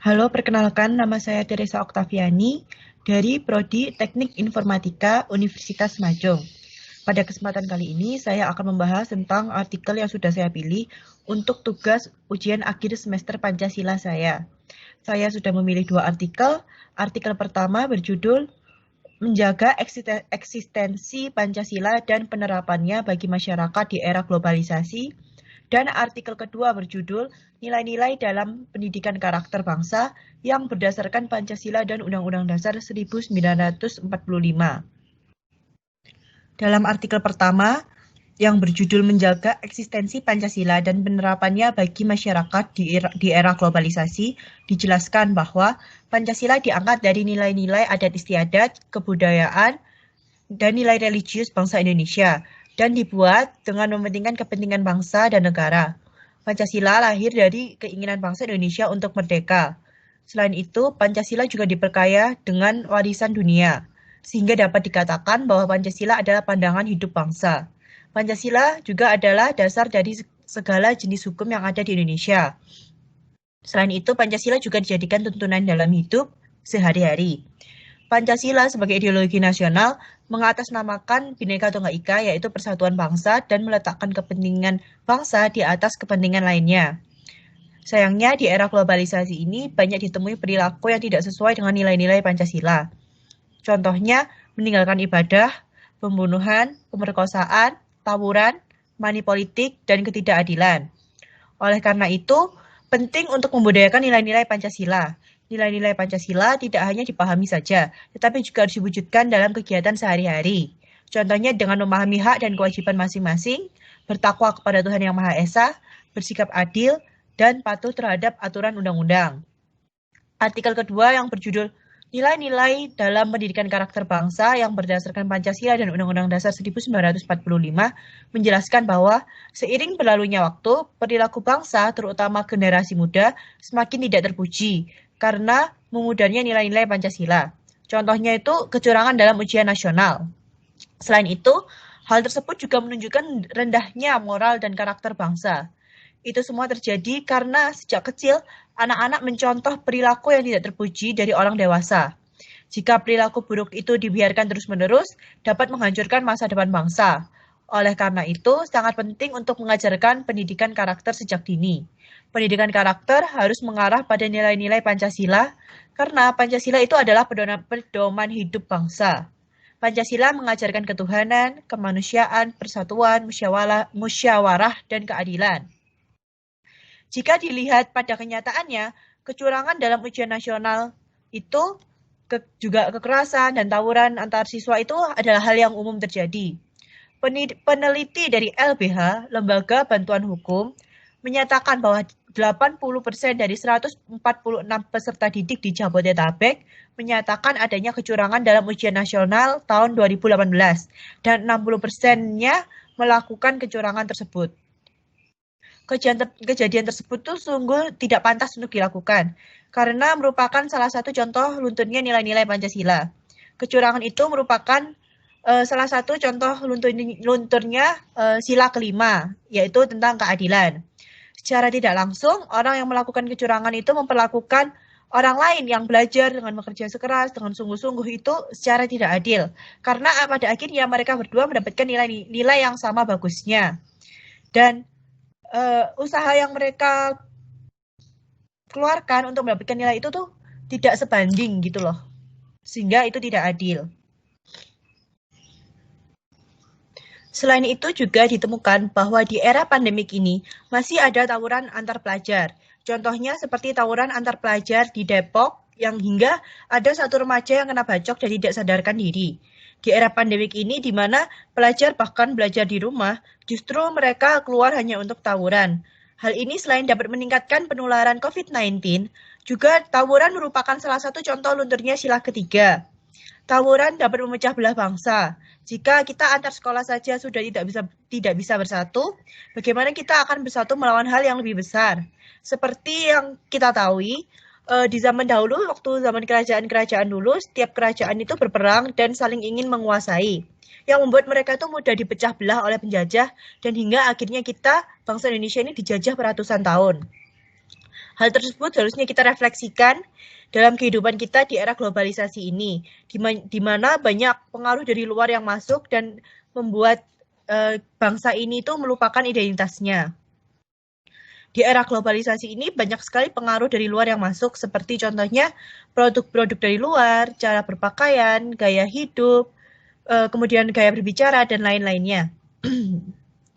Halo, perkenalkan nama saya Teresa Oktaviani dari Prodi Teknik Informatika Universitas Majong. Pada kesempatan kali ini, saya akan membahas tentang artikel yang sudah saya pilih untuk tugas ujian akhir semester Pancasila saya. Saya sudah memilih dua artikel. Artikel pertama berjudul Menjaga Eksistensi Pancasila dan Penerapannya bagi Masyarakat di Era Globalisasi. Dan artikel kedua berjudul Nilai-nilai dalam Pendidikan Karakter Bangsa yang berdasarkan Pancasila dan Undang-Undang Dasar 1945. Dalam artikel pertama yang berjudul Menjaga Eksistensi Pancasila dan Penerapannya bagi Masyarakat di era Globalisasi, dijelaskan bahwa Pancasila diangkat dari nilai-nilai adat istiadat, kebudayaan, dan nilai religius bangsa Indonesia, dan dibuat dengan mementingkan kepentingan bangsa dan negara. Pancasila lahir dari keinginan bangsa Indonesia untuk merdeka. Selain itu, Pancasila juga diperkaya dengan warisan dunia, sehingga dapat dikatakan bahwa Pancasila adalah pandangan hidup bangsa. Pancasila juga adalah dasar dari segala jenis hukum yang ada di Indonesia. Selain itu, Pancasila juga dijadikan tuntunan dalam hidup sehari-hari. Pancasila sebagai ideologi nasional mengatasnamakan Bhinneka Tunggal Ika, yaitu persatuan bangsa, dan meletakkan kepentingan bangsa di atas kepentingan lainnya. Sayangnya, di era globalisasi ini banyak ditemui perilaku yang tidak sesuai dengan nilai-nilai Pancasila. Contohnya, meninggalkan ibadah, pembunuhan, pemerkosaan, tawuran, money politik, dan ketidakadilan. Oleh karena itu, penting untuk membudayakan nilai-nilai Pancasila. Nilai-nilai Pancasila tidak hanya dipahami saja, tetapi juga harus diwujudkan dalam kegiatan sehari-hari. Contohnya dengan memahami hak dan kewajiban masing-masing, bertakwa kepada Tuhan Yang Maha Esa, bersikap adil, dan patuh terhadap aturan undang-undang. Artikel kedua yang berjudul Nilai-nilai dalam Pendidikan Karakter Bangsa yang berdasarkan Pancasila dan Undang-Undang Dasar 1945 menjelaskan bahwa seiring berlalunya waktu, perilaku bangsa, terutama generasi muda, semakin tidak terpuji karena memudarnya nilai-nilai Pancasila. Contohnya itu kecurangan dalam ujian nasional. Selain itu, hal tersebut juga menunjukkan rendahnya moral dan karakter bangsa. Itu semua terjadi karena sejak kecil anak-anak mencontoh perilaku yang tidak terpuji dari orang dewasa. Jika perilaku buruk itu dibiarkan terus-menerus, dapat menghancurkan masa depan bangsa. Oleh karena itu, sangat penting untuk mengajarkan pendidikan karakter sejak dini. Pendidikan karakter harus mengarah pada nilai-nilai Pancasila, karena Pancasila itu adalah pedoman hidup bangsa. Pancasila mengajarkan ketuhanan, kemanusiaan, persatuan, musyawarah, dan keadilan. Jika dilihat pada kenyataannya, kecurangan dalam ujian nasional itu juga kekerasan dan tawuran antar siswa itu adalah hal yang umum terjadi. Peneliti dari LBH, Lembaga Bantuan Hukum, menyatakan bahwa 80% dari 146 peserta didik di Jabodetabek menyatakan adanya kecurangan dalam ujian nasional tahun 2018 dan 60%-nya melakukan kecurangan tersebut. Kejadian tersebut tuh sungguh tidak pantas untuk dilakukan, karena merupakan salah satu contoh lunturnya nilai-nilai Pancasila. Kecurangan itu merupakan salah satu contoh lunturnya sila kelima, yaitu tentang keadilan. Secara tidak langsung, orang yang melakukan kecurangan itu memperlakukan orang lain yang belajar dengan bekerja keras, dengan sungguh-sungguh itu secara tidak adil. Karena pada akhirnya mereka berdua mendapatkan nilai yang sama bagusnya. Dan usaha yang mereka keluarkan untuk mendapatkan nilai itu tuh tidak sebanding gitu loh. Sehingga itu tidak adil. Selain itu juga ditemukan bahwa di era pandemik ini masih ada tawuran antar pelajar. Contohnya seperti tawuran antar pelajar di Depok yang hingga ada satu remaja yang kena bacok dan tidak sadarkan diri. Di era pandemik ini di mana pelajar bahkan belajar di rumah, justru mereka keluar hanya untuk tawuran. Hal ini selain dapat meningkatkan penularan COVID-19, juga tawuran merupakan salah satu contoh lunturnya sila ketiga. Tawuran dapat memecah belah bangsa. Jika kita antar sekolah saja sudah tidak bisa bersatu, bagaimana kita akan bersatu melawan hal yang lebih besar? Seperti yang kita tahu, di zaman dahulu, waktu zaman kerajaan-kerajaan dulu, setiap kerajaan itu berperang dan saling ingin menguasai, yang membuat mereka itu mudah dipecah belah oleh penjajah, dan hingga akhirnya kita, bangsa Indonesia ini dijajah beratusan tahun. Hal tersebut harusnya kita refleksikan dalam kehidupan kita di era globalisasi ini, di mana banyak pengaruh dari luar yang masuk dan membuat bangsa ini itu melupakan identitasnya. Di era globalisasi ini banyak sekali pengaruh dari luar yang masuk, seperti contohnya produk-produk dari luar, cara berpakaian, gaya hidup, kemudian gaya berbicara, dan lain-lainnya.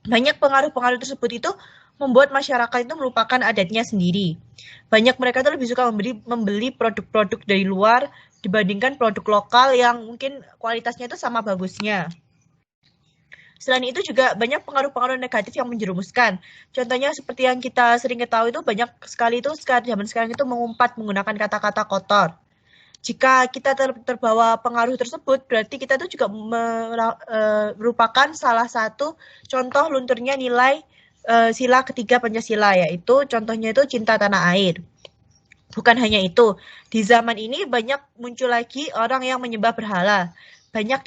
Banyak pengaruh-pengaruh tersebut itu membuat masyarakat itu melupakan adatnya sendiri. Banyak mereka itu lebih suka membeli produk-produk dari luar dibandingkan produk lokal yang mungkin kualitasnya itu sama bagusnya. Selain itu juga banyak pengaruh-pengaruh negatif yang menjerumuskan. Contohnya seperti yang kita sering ketahui itu banyak sekali itu zaman sekarang itu mengumpat menggunakan kata-kata kotor. Jika kita terbawa pengaruh tersebut, berarti kita itu juga merupakan salah satu contoh lunturnya nilai sila ketiga Pancasila, yaitu contohnya itu cinta tanah air. Bukan hanya itu, di zaman ini banyak muncul lagi orang yang menyembah berhala. Banyak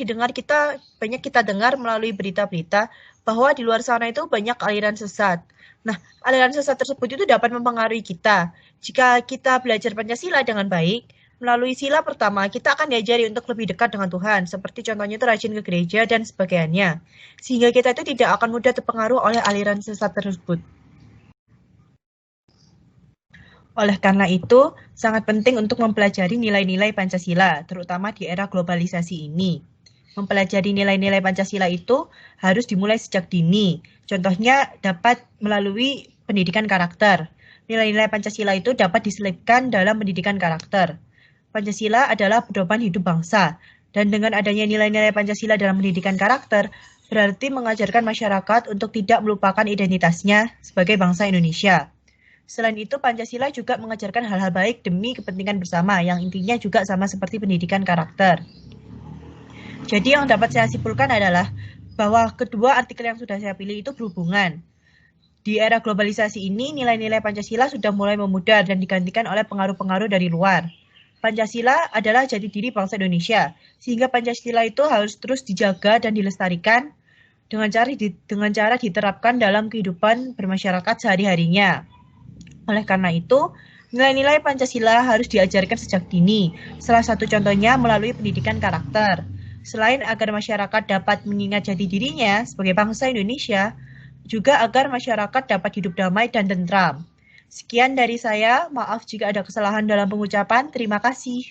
kita dengar melalui berita-berita bahwa di luar sana itu banyak aliran sesat. Nah, aliran sesat tersebut itu dapat mempengaruhi kita. Jika kita belajar Pancasila dengan baik, melalui sila pertama, kita akan diajari untuk lebih dekat dengan Tuhan, seperti contohnya itu rajin ke gereja dan sebagainya. Sehingga kita itu tidak akan mudah terpengaruh oleh aliran sesat tersebut. Oleh karena itu, sangat penting untuk mempelajari nilai-nilai Pancasila, terutama di era globalisasi ini. Mempelajari nilai-nilai Pancasila itu harus dimulai sejak dini. Contohnya dapat melalui pendidikan karakter. Nilai-nilai Pancasila itu dapat diselipkan dalam pendidikan karakter. Pancasila adalah pedoman hidup bangsa, dan dengan adanya nilai-nilai Pancasila dalam pendidikan karakter, berarti mengajarkan masyarakat untuk tidak melupakan identitasnya sebagai bangsa Indonesia. Selain itu, Pancasila juga mengajarkan hal-hal baik demi kepentingan bersama, yang intinya juga sama seperti pendidikan karakter. Jadi yang dapat saya simpulkan adalah bahwa kedua artikel yang sudah saya pilih itu berhubungan. Di era globalisasi ini, nilai-nilai Pancasila sudah mulai memudar dan digantikan oleh pengaruh-pengaruh dari luar. Pancasila adalah jati diri bangsa Indonesia, sehingga Pancasila itu harus terus dijaga dan dilestarikan dengan cara diterapkan dalam kehidupan bermasyarakat sehari-harinya. Oleh karena itu, nilai-nilai Pancasila harus diajarkan sejak dini, salah satu contohnya melalui pendidikan karakter. Selain agar masyarakat dapat mengingat jati dirinya sebagai bangsa Indonesia, juga agar masyarakat dapat hidup damai dan tentram. Sekian dari saya, maaf jika ada kesalahan dalam pengucapan, terima kasih.